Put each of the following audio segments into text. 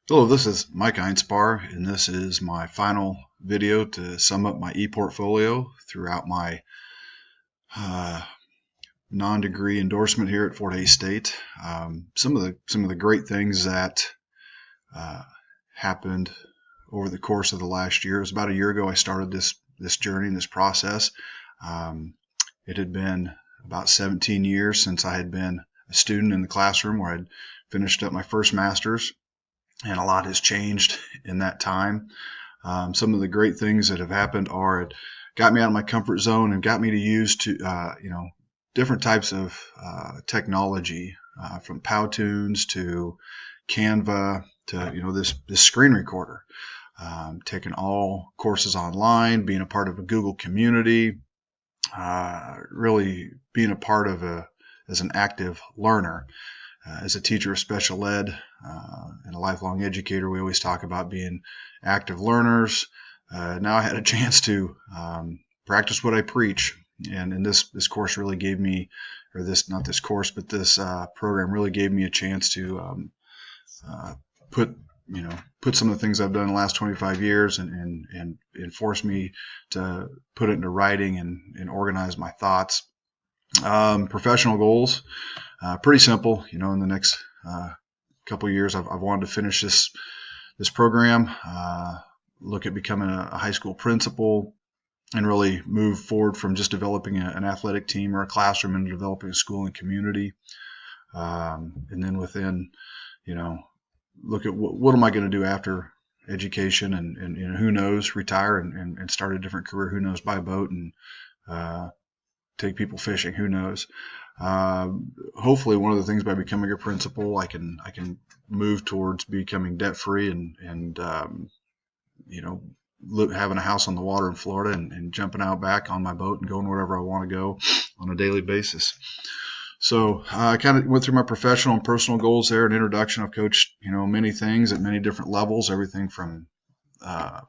Hello, this is Mike Einspar, and this is my final video to sum up my e-portfolio throughout my uh, non-degree endorsement here at Fort Hays State. Some of the great things that uh, happened over the course of the last year. It was about a year ago I started this journey and this process. Um, it had been about 17 years since I had been a student in the classroom where I'd finished up my first master's, and a lot has changed in that time. Some of the great things that have happened are it got me out of my comfort zone and got me to use different types of technology, from Powtoons to Canva to this screen recorder. Taking all courses online, being a part of a Google community, really being a part of as an active learner. As a teacher of special ed and a lifelong educator, we always talk about being active learners. Now I had a chance to practice what I preach, and this course really gave me, or this not this course, but this program really gave me a chance to put put some of the things I've done in the last 25 years and force me to put it into writing and organize my thoughts. Professional goals. Pretty simple. In the next couple of years, I've wanted to finish this program, look at becoming a high school principal, and really move forward from just developing an athletic team or a classroom into developing a school and community. And then within, look at what am I going to do after education, and who knows, retire and start a different career. Who knows, buy a boat and take people fishing. Who knows? Hopefully, one of the things by becoming a principal, I can move towards becoming debt free and having a house on the water in Florida and jumping out back on my boat and going wherever I want to go on a daily basis. So I kind of went through my professional and personal goals there. An introduction. I've coached many things at many different levels, everything from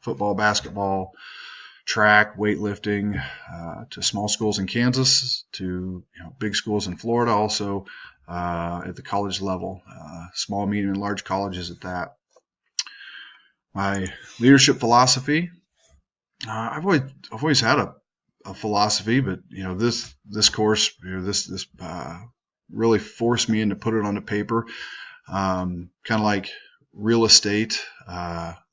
football, basketball, track, weightlifting, to small schools in Kansas, to big schools in Florida, also at the college level, small, medium, and large colleges at that. My leadership philosophy. I've always had a philosophy, but this course, this really forced me into put it on the paper. Kind of like real estate.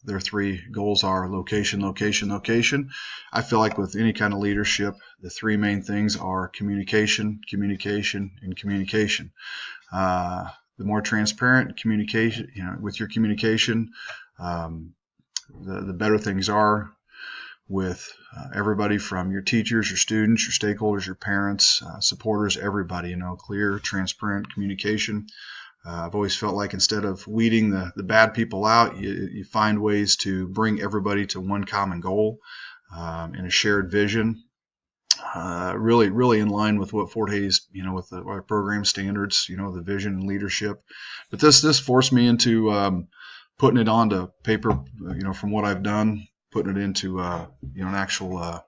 Their three goals are location, location, location. I feel like with any kind of leadership, the three main things are communication, communication, and communication. The more transparent communication, with your communication, the better things are with everybody from your teachers, your students, your stakeholders, your parents, supporters, everybody. Clear, transparent communication. I've always felt like instead of weeding the bad people out, you find ways to bring everybody to one common goal and a shared vision. Really in line with what Fort Hays, with our program standards, the vision and leadership. But this forced me into putting it onto paper, from what I've done, putting it into an actual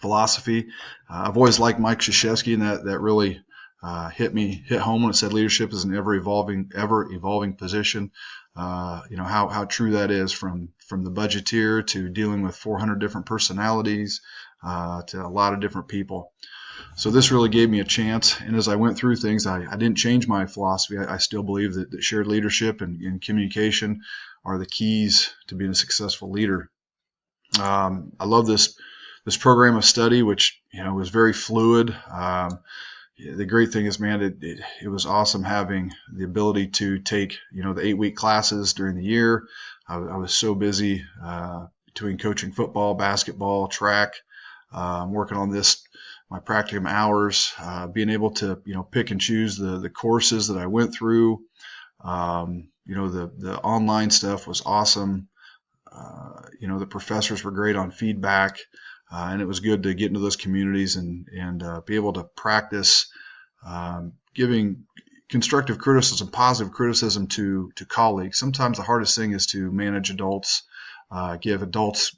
philosophy. I've always liked Mike Krzyzewski, and that really hit home when it said leadership is an ever evolving position. How true that is, from the budgeteer to dealing with 400 different personalities, to a lot of different people. So this really gave me a chance, and as I went through things, I didn't change my philosophy. I still believe that shared leadership and communication are the keys to being a successful leader. I love this program of study, which was very fluid. The great thing is, man, it was awesome having the ability to take the 8-week classes during the year. I was so busy between coaching football, basketball, track, working on my practicum hours, being able to pick and choose the courses that I went through. The online stuff was awesome. The professors were great on feedback, and it was good to get into those communities and be able to practice giving constructive criticism, positive criticism to colleagues. Sometimes the hardest thing is to manage adults, give adults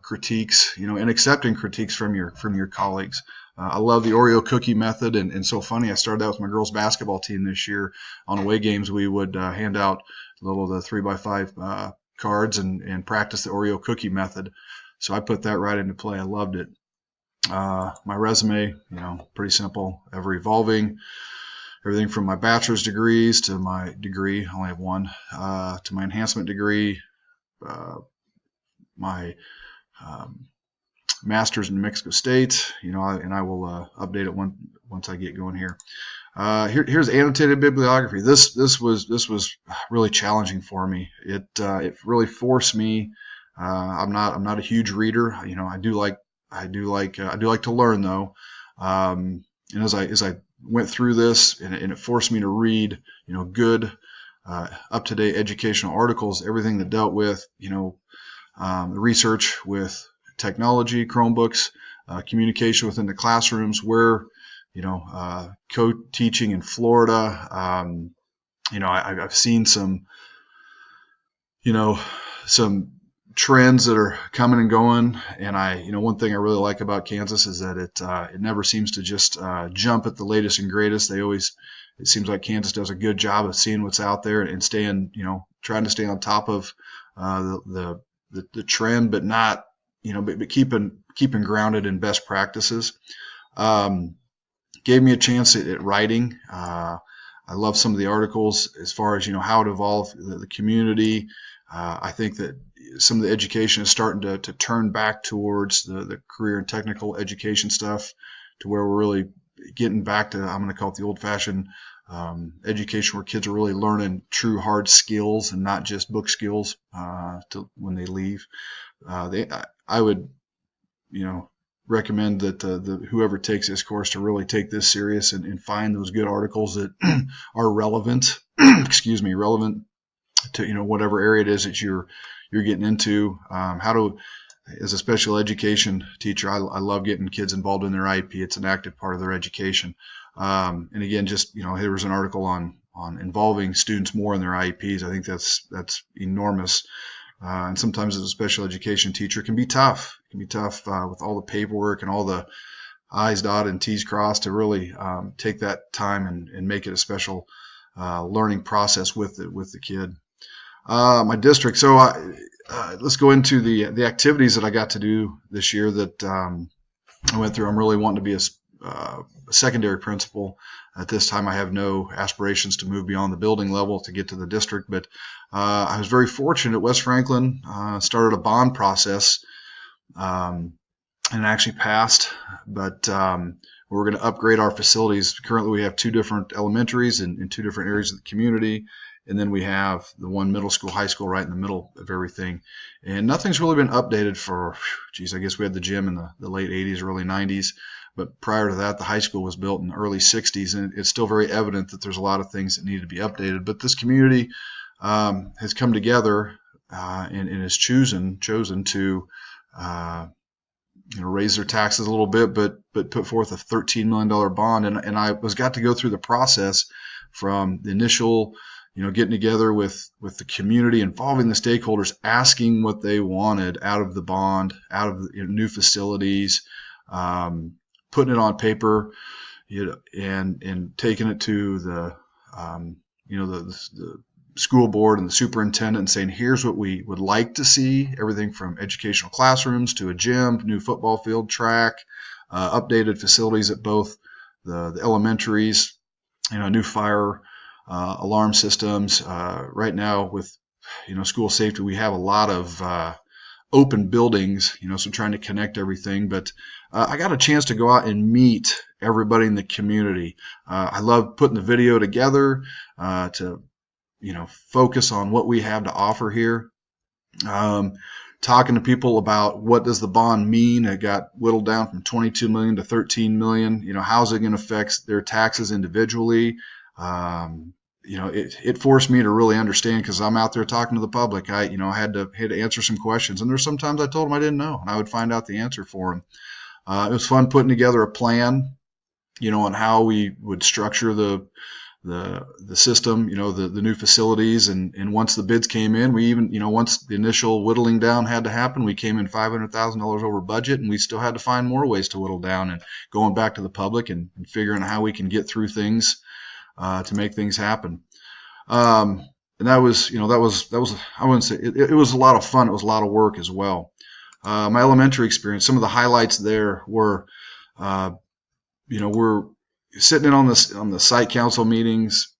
critiques, and accepting critiques from your colleagues. I love the Oreo cookie method, and so funny. I started out with my girls basketball team this year. On away games, we would hand out the 3x5 cards and practice the Oreo cookie method. So I put that right into play. I loved it. My resume, pretty simple, ever evolving. Everything from my bachelor's degrees to my degree, I only have one, to my enhancement degree, my master's in New Mexico State, and I will update it once I get going here. Here's annotated bibliography. This was really challenging for me. It really forced me. I'm not a huge reader. I do like to learn though. And as I went through this, and it forced me to read, good, up-to-date educational articles, everything that dealt with, the research with technology, Chromebooks, communication within the classrooms, where, co-teaching in Florida. I've seen some trends that are coming and going, and one thing I really like about Kansas is that it never seems to just jump at the latest and greatest. It seems like Kansas does a good job of seeing what's out there and staying, trying to stay on top of the trend, but not, but keeping grounded in best practices. Gave me a chance at writing. I love some of the articles as far as, how to evolve the community. I think that some of the education is starting to turn back towards the career and technical education stuff, to where we're really getting back to, I'm going to call it the old-fashioned education, where kids are really learning true hard skills and not just book skills when they leave. I would, recommend that whoever takes this course to really take this serious and find those good articles that are relevant, relevant to whatever area it is that you're getting into. As a special education teacher, I love getting kids involved in their IEP. It's an active part of their education. And again, just there was an article on involving students more in their IEPs. I think that's enormous. And sometimes as a special education teacher, it can be tough. It can be tough with all the paperwork and all the I's dotted and T's crossed to really take that time and make it a special learning process with the kid. My district. So let's go into the activities that I got to do this year that I went through. I'm really wanting to be a secondary principal. At this time, I have no aspirations to move beyond the building level to get to the district, but I was very fortunate. West Franklin started a bond process, and it actually passed, but we're going to upgrade our facilities. Currently, we have 2 different elementaries in 2 different areas of the community, and then we have the one middle school, high school right in the middle of everything. And nothing's really been updated for, I guess we had the gym in the late 80s, early 90s. But prior to that, the high school was built in the early 60s, and it's still very evident that there's a lot of things that need to be updated. But this community has come together and has chosen to raise their taxes a little bit, but put forth a $13 million bond. And I got to go through the process from the initial, getting together with the community, involving the stakeholders, asking what they wanted out of the bond, out of new facilities, putting it on paper, and taking it to the school board and the superintendent and saying, here's what we would like to see, everything from educational classrooms to a gym, new football field, track, updated facilities at both the elementaries, new fire alarm systems. Right now with, school safety, we have a lot of open buildings, so trying to connect everything. But I got a chance to go out and meet everybody in the community. I love putting the video together to, focus on what we have to offer here. Talking to people about what does the bond mean. It got whittled down from 22 million to 13 million. How's it going to affect their taxes individually? It forced me to really understand, because I'm out there talking to the public. I had to answer some questions, and there's sometimes I told them I didn't know, and I would find out the answer for them. It was fun putting together a plan, on how we would structure the the system, the new facilities, and once the bids came in, we even, once the initial whittling down had to happen, we came in $500,000 over budget, and we still had to find more ways to whittle down, and going back to the public and figuring out how we can get through things to make things happen. And that was, I wouldn't say it was a lot of fun. It was a lot of work as well. My elementary experience, some of the highlights there were, we're sitting in on the site council meetings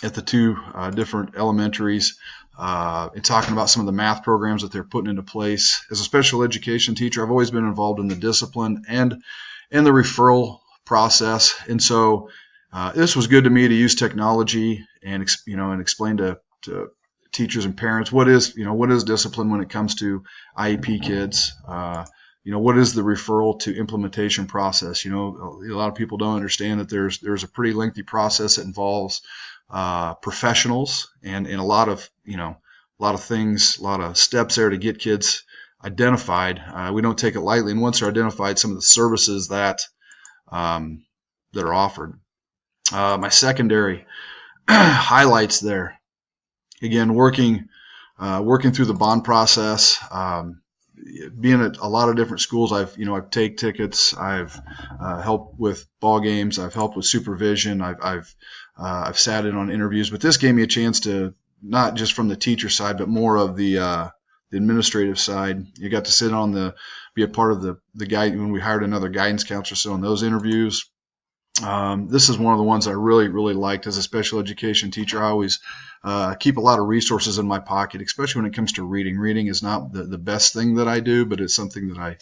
at the two different elementaries and talking about some of the math programs that they're putting into place. As a special education teacher, I've always been involved in the discipline and the referral process, and so this was good to me to use technology and explain to teachers and parents what is discipline when it comes to IEP kids. What is the referral to implementation process? A lot of people don't understand that there's a pretty lengthy process that involves professionals and a lot of things, a lot of steps there to get kids identified. We don't take it lightly, and once they're identified, some of the services that are offered. My secondary highlights there, again, working through the bond process. Being at a lot of different schools, I've taken tickets, I've helped with ball games, I've helped with supervision, I've sat in on interviews, but this gave me a chance to, not just from the teacher side, but more of the administrative side. You got to be a part of the guide when we hired another guidance counselor, sit on those interviews. This is one of the ones I really, really liked as a special education teacher. I always keep a lot of resources in my pocket, especially when it comes to reading. Reading is not the best thing that I do, but it's something that I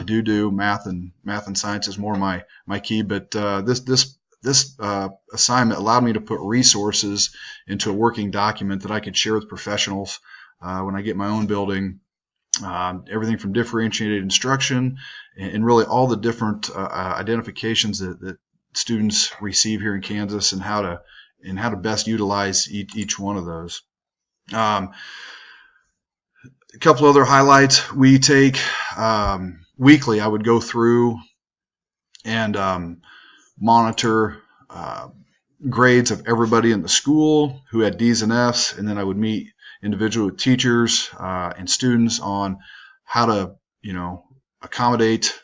do. Math and science is more my key. But this assignment allowed me to put resources into a working document that I could share with professionals when I get my own building. Everything from differentiated instruction and really all the different identifications that students receive here in Kansas, and how to best utilize each one of those. A couple other highlights. We take weekly, I would go through and monitor grades of everybody in the school who had D's and F's, and then I would meet individually with teachers and students on how to, accommodate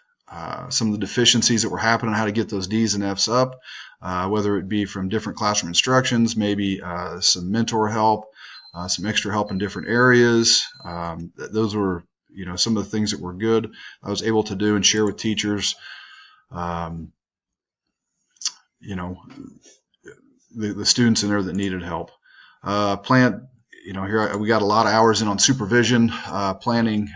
some of the deficiencies that were happening, how to get those D's and F's up, whether it be from different classroom instructions, maybe some mentor help, some extra help in different areas. Those were, some of the things that were good I was able to do and share with teachers. The students in there that needed help. Here we got a lot of hours in on supervision, planning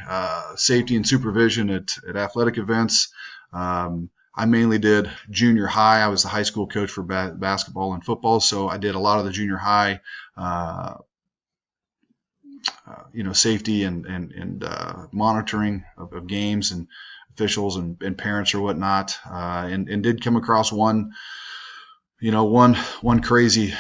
safety and supervision at athletic events. I mainly did junior high. I was the high school coach for basketball and football, so I did a lot of the junior high, safety and monitoring of games and officials and parents or whatnot, and did come across one crazy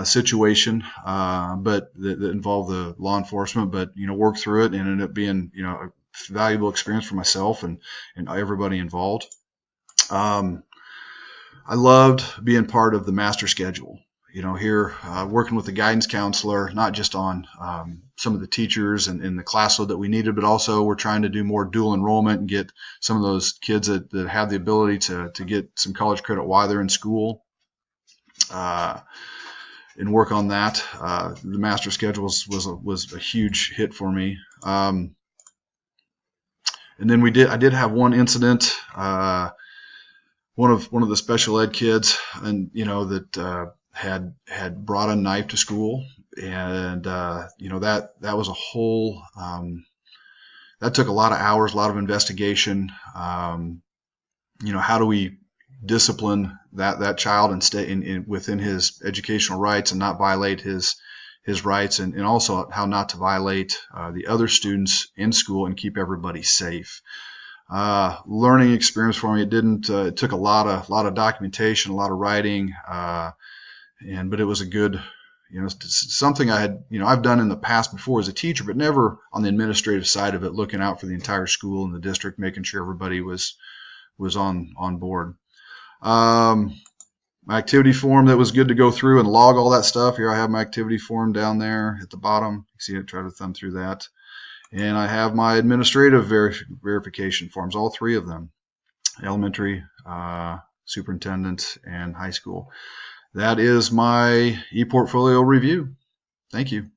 situation, but that involved the law enforcement, but worked through it and ended up being a valuable experience for myself and everybody involved. I loved being part of the master schedule. Here working with the guidance counselor, not just on some of the teachers and the class load that we needed, but also we're trying to do more dual enrollment and get some of those kids that have the ability to get some college credit while they're in school. And work on that. The master schedule was a huge hit for me. And then I did have one incident. One of the special ed kids, and that had brought a knife to school, and that was a whole. That took a lot of hours, a lot of investigation. How do we discipline that child and stay within his educational rights and not violate his rights, and also how not to violate the other students in school and keep everybody safe. Learning experience for me. It took a lot of documentation, a lot of writing, but it was a good, something I had, I've done in the past before as a teacher, but never on the administrative side of it, looking out for the entire school and the district, making sure everybody was on board. my activity form that was good to go through and log all that stuff. Here I have my activity form down there at the bottom. You see it, try to thumb through that. And I have my administrative verification forms, all three of them, elementary, superintendent, and high school. That is my ePortfolio review. Thank you.